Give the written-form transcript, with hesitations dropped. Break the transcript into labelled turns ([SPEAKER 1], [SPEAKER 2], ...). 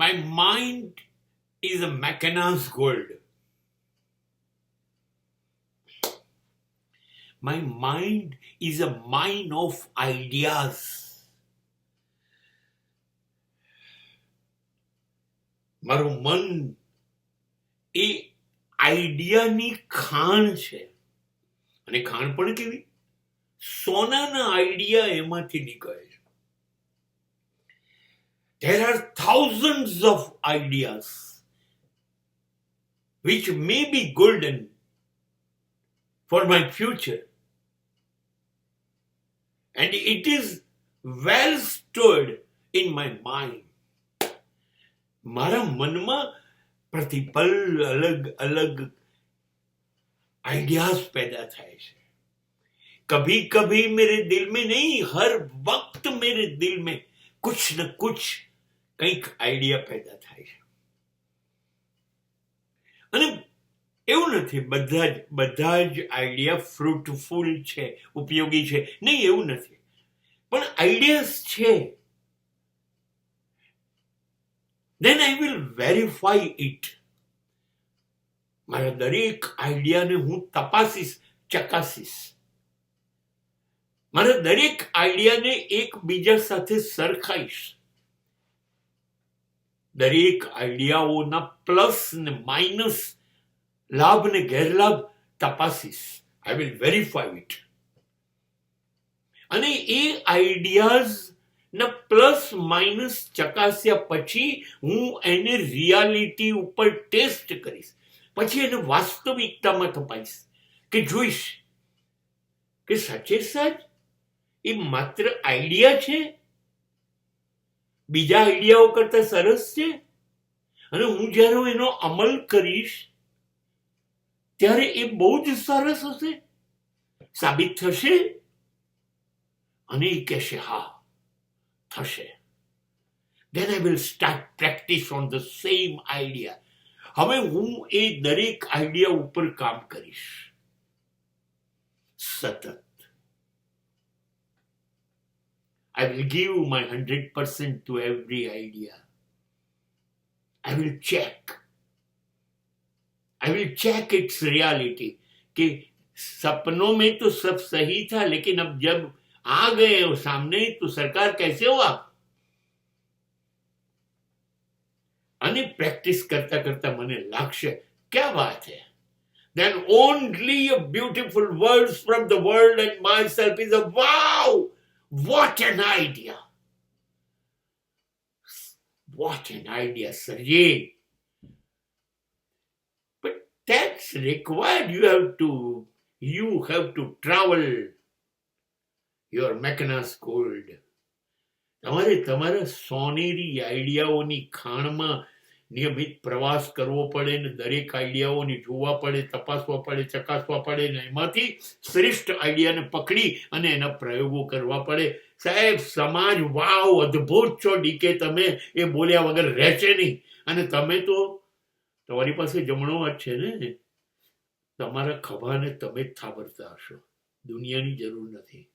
[SPEAKER 1] My mind is a Mackina's gold. My mind is a mine of ideas. મારું મન એ આઈડિયાની ખાણ છે. અને ખાણ પણ કેવી? સોનાના આઈડિયા એમાંથી નીકળે છે. There are thousands of ideas which may be golden for my future. And it is well stored in my mind. મારા મનમાં પ્રતિપલ અલગ અલગ आइडियाज पैदा થાય છે. कभी कभी मेरे दिल में नहीं, हर वक्त मेरे दिल में कुछ न कुछ કંઈક આઈડિયા પેદા થાય છે. અને એવું નથી બધા જ આઈડિયા ફ્રૂટફુલ છે, ઉપયોગી છે, નહીં એવું નથી, પણ આઈડિયાસ છે. then I will verify it. મારા દરેક આઈડિયાને હું તપાસીશ, ચકાસીશ. મારા દરેક આઈડિયાને એકબીજા સાથે સરખાઈશ. દરેક આઈડિયાઓના પ્લસ ને માઇનસ, લાભ ને ગેરલાભ તપાસીશ. I will verify it. અને એ આઈડિયાઝ ના પ્લસ માઇનસ ચકાસ્યા પછી હું એને રિયાલિટી ઉપર ટેસ્ટ કરીશ. પછી એને વાસ્તવિકતામાં તપાઈશ, કે જોઈશ કે સાચે સાચ એ માત્ર આઈડિયા છે, બીજા આઈડિયાઓ કરતા સરસ છે. અને હું જ્યારે એનો અમલ કરીશ ત્યારે એ બહુ જ સરસ હશે, સાબિત થશે. અને એ કહેશે હા થશે. then I will start practice on the same idea. હવે હું એ દરેક આઈડિયા ઉપર કામ કરીશ સતત. I will give my 100% to every idea. I will check its reality. कि सपनों में तो सब सही था, लेकिन अब जब आ गए हो सामने तो सरकार कैसे हो आप? અને પ્રેક્ટિસ કરતા કરતા મને લાગશે क्या बात है. Then only a beautiful words from the world and myself is a wow. What an idea. What an idea, Sergey. But that's required. You have to travel your Mackina's gold. તમારે તમારા સોનેરી આઈડિયાઓની ખાણમાં નિયમિત પ્રવાસ કરવો પડે ને દરેક આઈડિયાઓને જોવા પડે, તપાસવા પડે, ચકાસવા પડે ને એમાંથી શ્રેષ્ઠ આઈડિયાને પકડી અને એના પ્રયોગો કરવા પડે. સાહેબ, સમાજ વાવ અદ્ભુત છો ડીકે, તમે એ બોલ્યા વગર રહેશે નહીં. અને તમે તો તમારી પાસે જમણો હાથ છે ને, તમારા ખભાને તમે જ થાબરતા હશો, દુનિયાની જરૂર નથી.